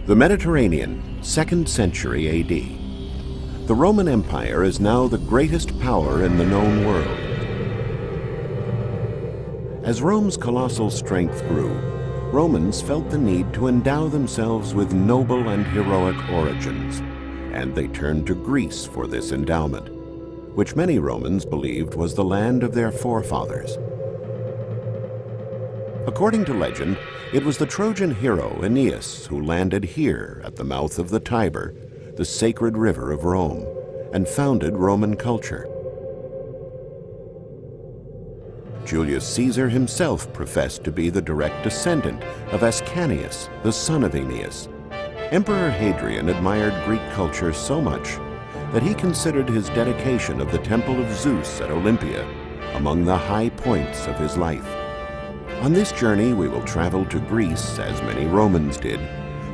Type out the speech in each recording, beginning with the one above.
The Mediterranean, 2nd century AD. The Roman Empire is now the greatest power in the known world. As Rome's colossal strength grew, Romans felt the need to endow themselves with noble and heroic origins, and they turned to Greece for this endowment, which many Romans believed was the land of their forefathers. According to legend, it was the Trojan hero Aeneas who landed here at the mouth of the Tiber, the sacred river of Rome, and founded Roman culture. Julius Caesar himself professed to be the direct descendant of Ascanius, the son of Aeneas. Emperor Hadrian admired Greek culture so much that he considered his dedication of the Temple of Zeus at Olympia among the high points of his life. On this journey, we will travel to Greece, as many Romans did,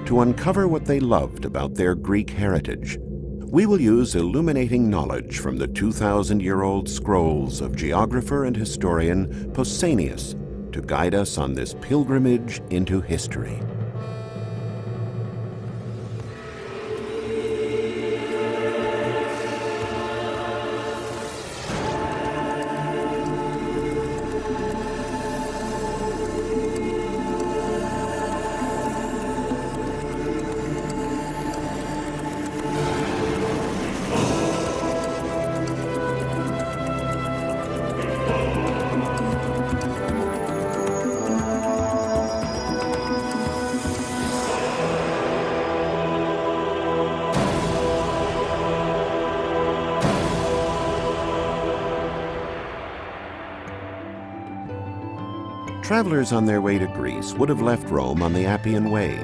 to uncover what they loved about their Greek heritage. We will use illuminating knowledge from the 2,000-year-old scrolls of geographer and historian Pausanias to guide us on this pilgrimage into history. Travelers on their way to Greece would have left Rome on the Appian Way,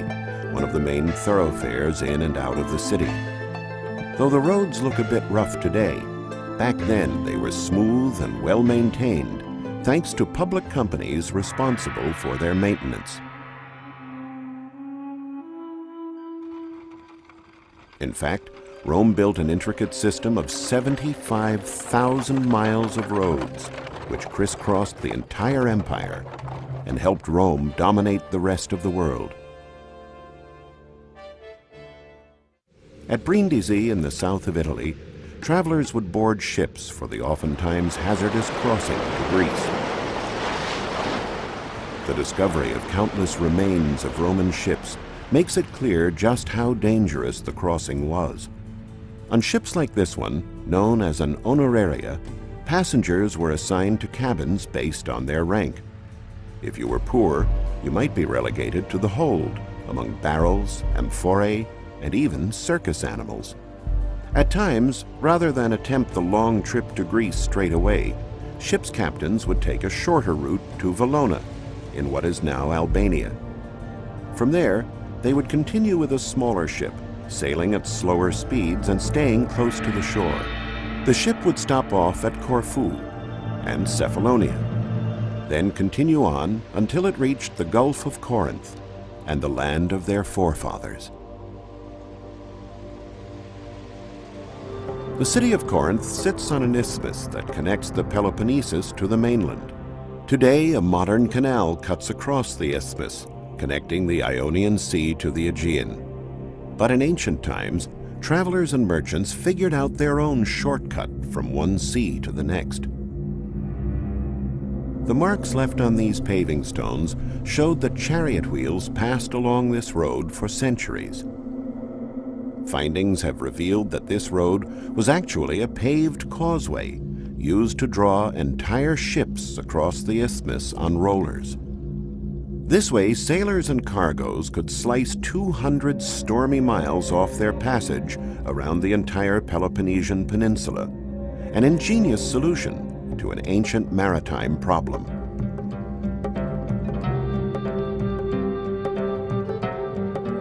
one of the main thoroughfares in and out of the city. Though the roads look a bit rough today, back then they were smooth and well-maintained, thanks to public companies responsible for their maintenance. In fact, Rome built an intricate system of 75,000 miles of roads, which crisscrossed the entire empire and helped Rome dominate the rest of the world. At Brindisi in the south of Italy, travelers would board ships for the oftentimes hazardous crossing to Greece. The discovery of countless remains of Roman ships makes it clear just how dangerous the crossing was. On ships like this one, known as an honoraria, passengers were assigned to cabins based on their rank. If you were poor, you might be relegated to the hold, among barrels, amphorae, and even circus animals. At times, rather than attempt the long trip to Greece straight away, ship's captains would take a shorter route to Valona, in what is now Albania. From there, they would continue with a smaller ship, sailing at slower speeds and staying close to the shore. The ship would stop off at Corfu and Cephalonia, then continue on until it reached the Gulf of Corinth and the land of their forefathers. The city of Corinth sits on an isthmus that connects the Peloponnesus to the mainland. Today, a modern canal cuts across the isthmus, connecting the Ionian Sea to the Aegean. But in ancient times, travelers and merchants figured out their own shortcut from one sea to the next. The marks left on these paving stones showed that chariot wheels passed along this road for centuries. Findings have revealed that this road was actually a paved causeway used to draw entire ships across the isthmus on rollers. This way, sailors and cargoes could slice 200 stormy miles off their passage around the entire Peloponnesian Peninsula, an ingenious solution to an ancient maritime problem.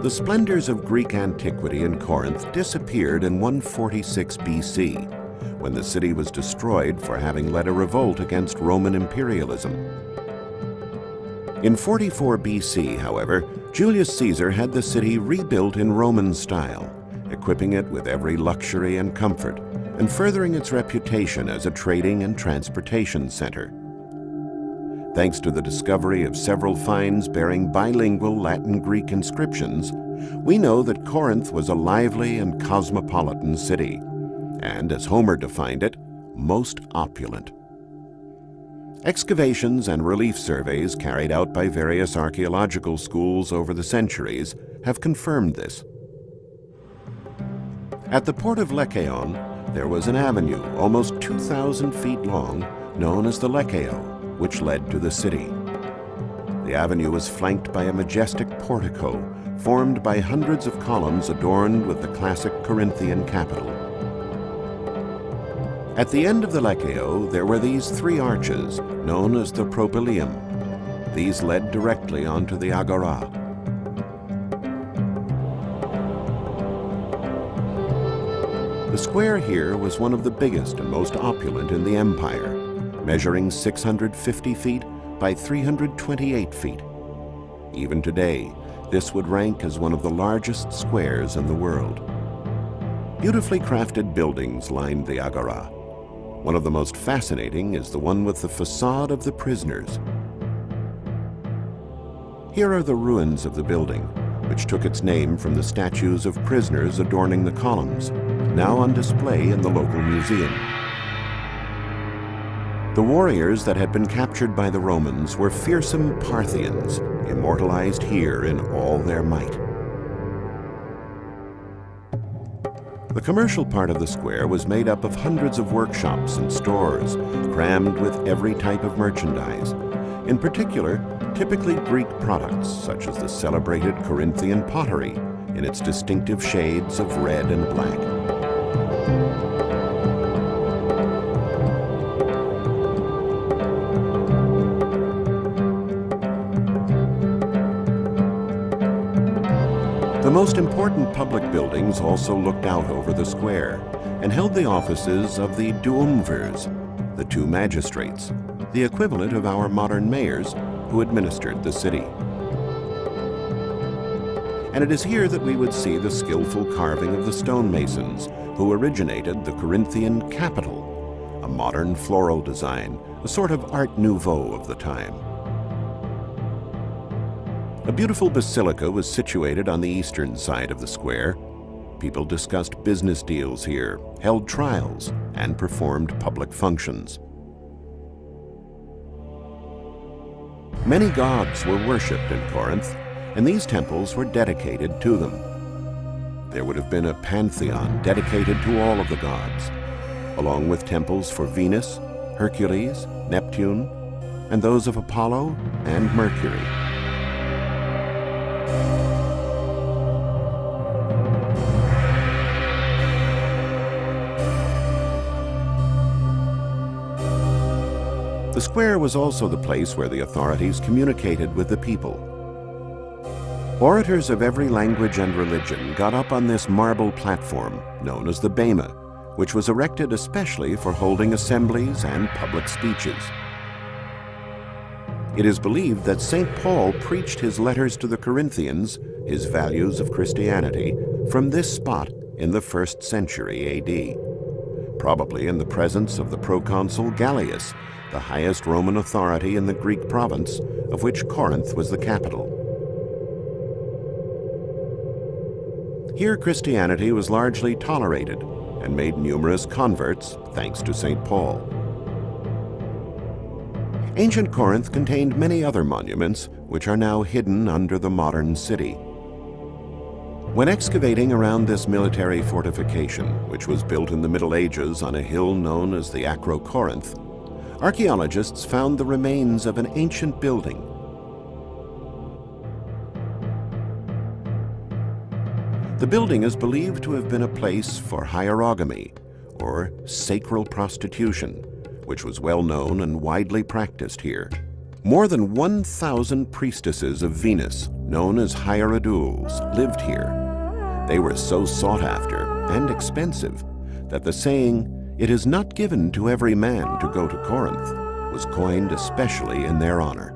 The splendors of Greek antiquity in Corinth disappeared in 146 BC, when the city was destroyed for having led a revolt against Roman imperialism. In 44 BC, however, Julius Caesar had the city rebuilt in Roman style, equipping it with every luxury and comfort, and furthering its reputation as a trading and transportation center. Thanks to the discovery of several finds bearing bilingual Latin-Greek inscriptions, we know that Corinth was a lively and cosmopolitan city, and as Homer defined it, most opulent. Excavations and relief surveys carried out by various archaeological schools over the centuries have confirmed this. At the port of Lekeon, there was an avenue almost 2,000 feet long known as the Lekeo, which led to the city. The avenue was flanked by a majestic portico formed by hundreds of columns adorned with the classic Corinthian capital. At the end of the Lekeo, there were these three arches, known as the propylaeum. These led directly onto the agora. The square here was one of the biggest and most opulent in the empire, measuring 650 feet by 328 feet. Even today, this would rank as one of the largest squares in the world. Beautifully crafted buildings lined the agora. One of the most fascinating is the one with the facade of the prisoners. Here are the ruins of the building, which took its name from the statues of prisoners adorning the columns, now on display in the local museum. The warriors that had been captured by the Romans were fearsome Parthians, immortalized here in all their might. The commercial part of the square was made up of hundreds of workshops and stores, crammed with every type of merchandise. In particular, typically Greek products, such as the celebrated Corinthian pottery, in its distinctive shades of red and black. The most important public buildings also looked out over the square and held the offices of the duumvirs, the two magistrates, the equivalent of our modern mayors, who administered the city. And it is here that we would see the skillful carving of the stonemasons who originated the Corinthian capital, a modern floral design, a sort of Art Nouveau of the time. A beautiful basilica was situated on the eastern side of the square. People discussed business deals here, held trials, and performed public functions. Many gods were worshipped in Corinth, and these temples were dedicated to them. There would have been a pantheon dedicated to all of the gods, along with temples for Venus, Hercules, Neptune, and those of Apollo and Mercury. The square was also the place where the authorities communicated with the people. Orators of every language and religion got up on this marble platform known as the bema, which was erected especially for holding assemblies and public speeches. It is believed that St. Paul preached his letters to the Corinthians, his values of Christianity, from this spot in the 1st century AD, probably in the presence of the proconsul Gallius, the highest Roman authority in the Greek province, of which Corinth was the capital. Here Christianity was largely tolerated and made numerous converts thanks to St. Paul. Ancient Corinth contained many other monuments which are now hidden under the modern city. When excavating around this military fortification, which was built in the Middle Ages on a hill known as the Corinth, archaeologists found the remains of an ancient building. The building is believed to have been a place for hierogamy, or sacral prostitution, which was well known and widely practiced here. More than 1,000 priestesses of Venus, known as hierodules, lived here. They were so sought after and expensive that the saying, "It is not given to every man to go to Corinth," was coined especially in their honor.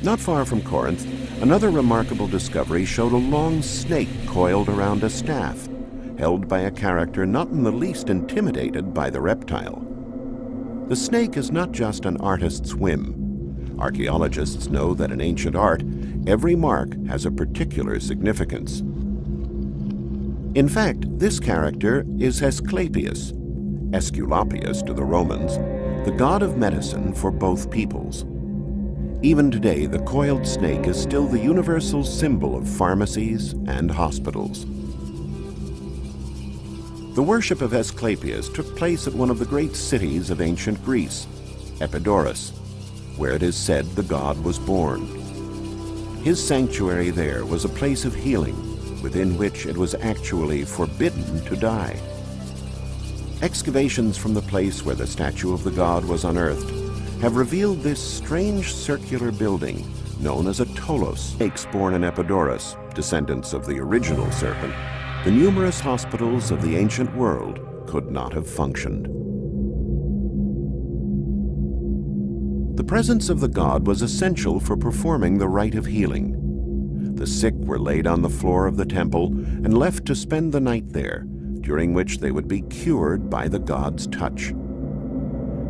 Not far from Corinth, another remarkable discovery showed a long snake coiled around a staff, held by a character not in the least intimidated by the reptile. The snake is not just an artist's whim. Archaeologists know that in ancient art, every mark has a particular significance. In fact, this character is Asclepius, Aesculapius to the Romans, the god of medicine for both peoples. Even today, the coiled snake is still the universal symbol of pharmacies and hospitals. The worship of Asclepius took place at one of the great cities of ancient Greece, Epidaurus, where it is said the god was born. His sanctuary there was a place of healing, within which it was actually forbidden to die. Excavations from the place where the statue of the god was unearthed have revealed this strange circular building known as a tolos. Snakes born in Epidaurus, descendants of the original serpent, the numerous hospitals of the ancient world could not have functioned. The presence of the god was essential for performing the rite of healing. The sick were laid on the floor of the temple and left to spend the night there, during which they would be cured by the god's touch.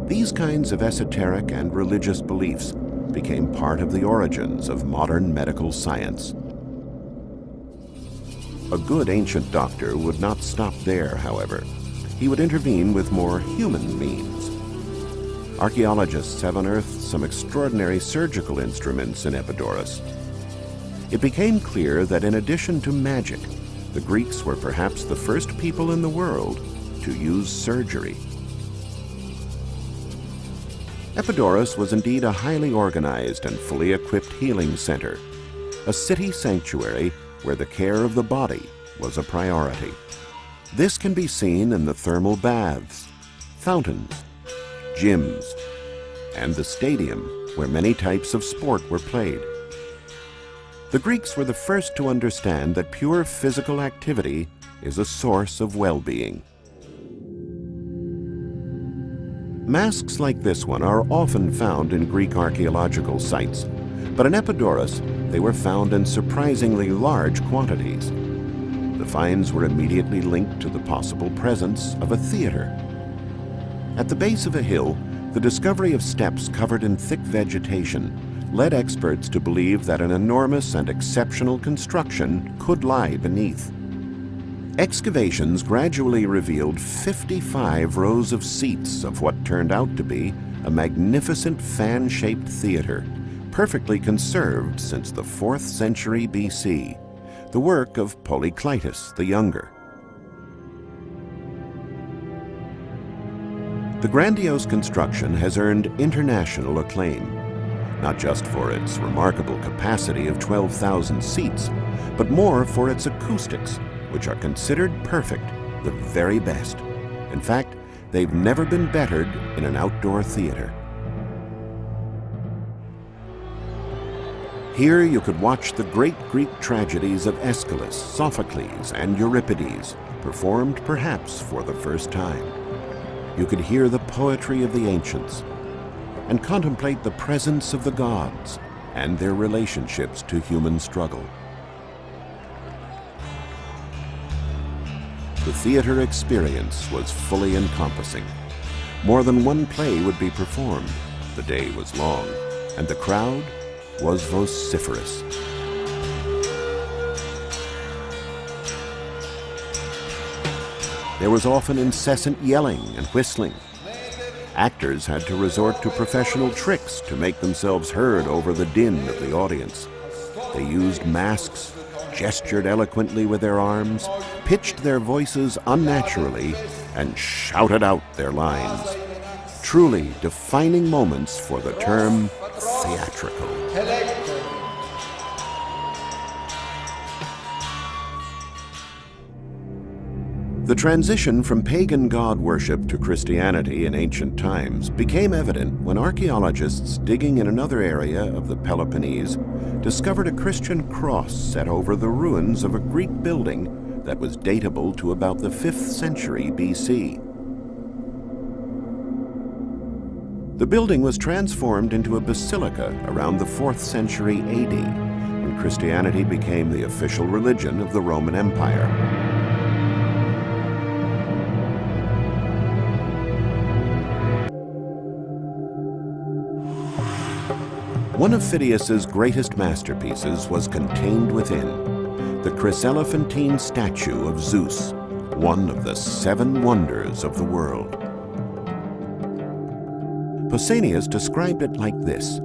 These kinds of esoteric and religious beliefs became part of the origins of modern medical science. A good ancient doctor would not stop there, however. He would intervene with more human means. Archaeologists have unearthed some extraordinary surgical instruments in Epidaurus. It became clear that in addition to magic, the Greeks were perhaps the first people in the world to use surgery. Epidaurus was indeed a highly organized and fully equipped healing center, a city sanctuary where the care of the body was a priority. This can be seen in the thermal baths, fountains, gyms, and the stadium where many types of sport were played. The Greeks were the first to understand that pure physical activity is a source of well-being. Masks like this one are often found in Greek archaeological sites, but in Epidaurus, they were found in surprisingly large quantities. The finds were immediately linked to the possible presence of a theater. At the base of a hill, the discovery of steps covered in thick vegetation led experts to believe that an enormous and exceptional construction could lie beneath. Excavations gradually revealed 55 rows of seats of what turned out to be a magnificent fan-shaped theater, perfectly conserved since the 4th century BC, the work of Polykleitos the Younger. The grandiose construction has earned international acclaim, not just for its remarkable capacity of 12,000 seats, but more for its acoustics, which are considered perfect, the very best. In fact, they've never been bettered in an outdoor theater. Here you could watch the great Greek tragedies of Aeschylus, Sophocles, and Euripides, performed perhaps for the first time. You could hear the poetry of the ancients and contemplate the presence of the gods and their relationships to human struggle. The theater experience was fully encompassing. More than one play would be performed. The day was long, and the crowd was vociferous. There was often incessant yelling and whistling. Actors had to resort to professional tricks to make themselves heard over the din of the audience. They used masks, gestured eloquently with their arms, pitched their voices unnaturally, and shouted out their lines. Truly defining moments for the term theatrical. The transition from pagan god worship to Christianity in ancient times became evident when archaeologists digging in another area of the Peloponnese discovered a Christian cross set over the ruins of a Greek building that was datable to about the 5th century BC. The building was transformed into a basilica around the 4th century AD, when Christianity became the official religion of the Roman Empire. One of Phidias's greatest masterpieces was contained within, the chryselephantine statue of Zeus, one of the 7 wonders of the world. Pausanias described it like this: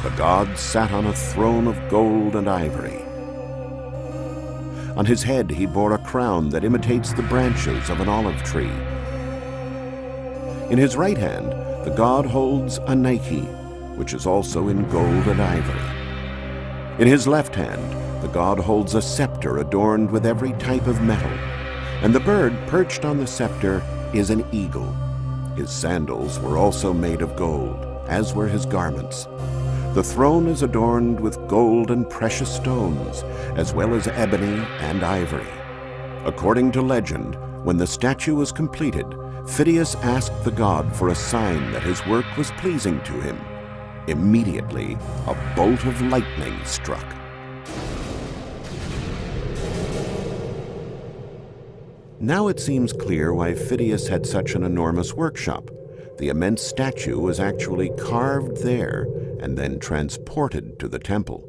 "The god sat on a throne of gold and ivory. On his head he bore a crown that imitates the branches of an olive tree. In his right hand the god holds a Nike, which is also in gold and ivory. In his left hand the god holds a scepter adorned with every type of metal, and the bird perched on the scepter is an eagle. His sandals were also made of gold, as were his garments. The throne is adorned with gold and precious stones, as well as ebony and ivory." According to legend, when the statue was completed, Phidias asked the god for a sign that his work was pleasing to him. Immediately, a bolt of lightning struck. Now it seems clear why Phidias had such an enormous workshop. The immense statue was actually carved there and then transported to the temple.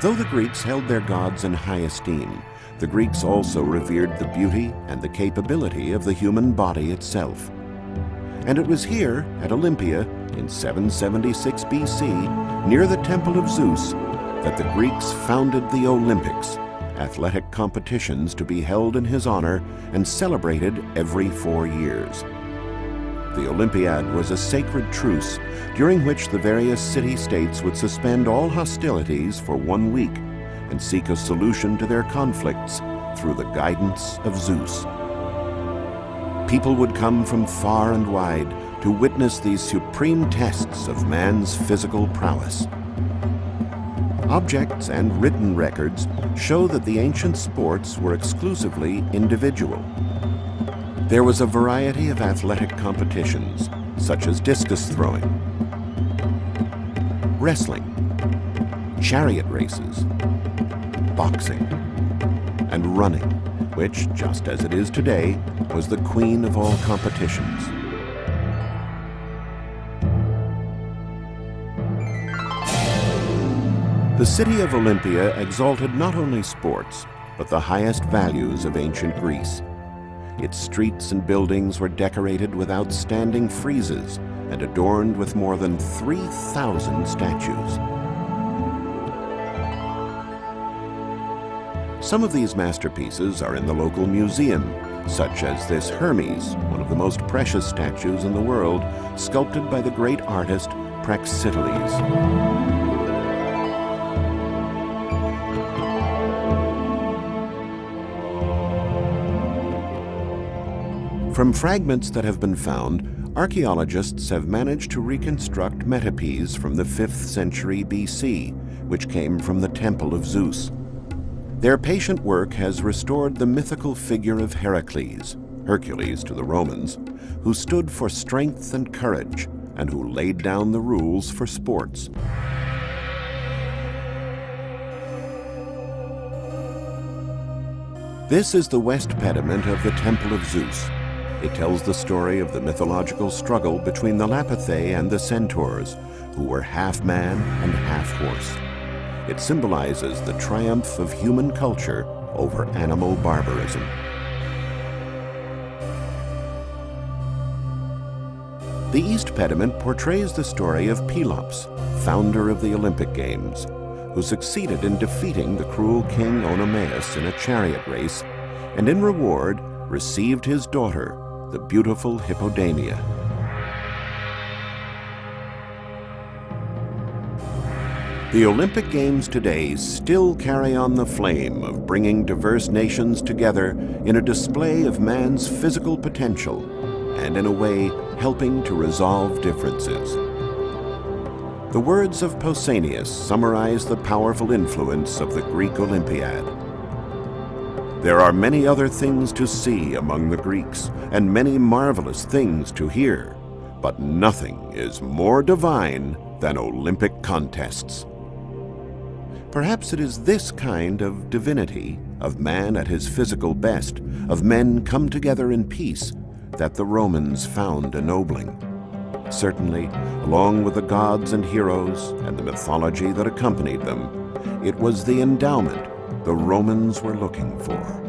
Though the Greeks held their gods in high esteem, the Greeks also revered the beauty and the capability of the human body itself. And it was here, at Olympia, in 776 BC, near the Temple of Zeus, that the Greeks founded the Olympics, athletic competitions to be held in his honor and celebrated every 4 years. The Olympiad was a sacred truce during which the various city-states would suspend all hostilities for 1 week and seek a solution to their conflicts through the guidance of Zeus. People would come from far and wide to witness these supreme tests of man's physical prowess. Objects and written records show that the ancient sports were exclusively individual. There was a variety of athletic competitions, such as discus throwing, wrestling, chariot races, boxing, and running, which, just as it is today, was the queen of all competitions. The city of Olympia exalted not only sports, but the highest values of ancient Greece. Its streets and buildings were decorated with outstanding friezes and adorned with more than 3,000 statues. Some of these masterpieces are in the local museum, such as this Hermes, one of the most precious statues in the world, sculpted by the great artist Praxiteles. From fragments that have been found, archaeologists have managed to reconstruct metopes from the 5th century BC, which came from the Temple of Zeus. Their patient work has restored the mythical figure of Heracles, Hercules to the Romans, who stood for strength and courage, and who laid down the rules for sports. This is the west pediment of the Temple of Zeus. It tells the story of the mythological struggle between the Lapithae and the Centaurs, who were half man and half horse. It symbolizes the triumph of human culture over animal barbarism. The east pediment portrays the story of Pelops, founder of the Olympic Games, who succeeded in defeating the cruel king Oenomaus in a chariot race, and in reward received his daughter, the beautiful Hippodamia. The Olympic Games today still carry on the flame of bringing diverse nations together in a display of man's physical potential and, in a way, helping to resolve differences. The words of Pausanias summarize the powerful influence of the Greek Olympiad. There are many other things to see among the Greeks, and many marvelous things to hear, but nothing is more divine than Olympic contests. Perhaps it is this kind of divinity, of man at his physical best, of men come together in peace, that the Romans found ennobling. Certainly, along with the gods and heroes and the mythology that accompanied them, it was the endowment the Romans were looking for.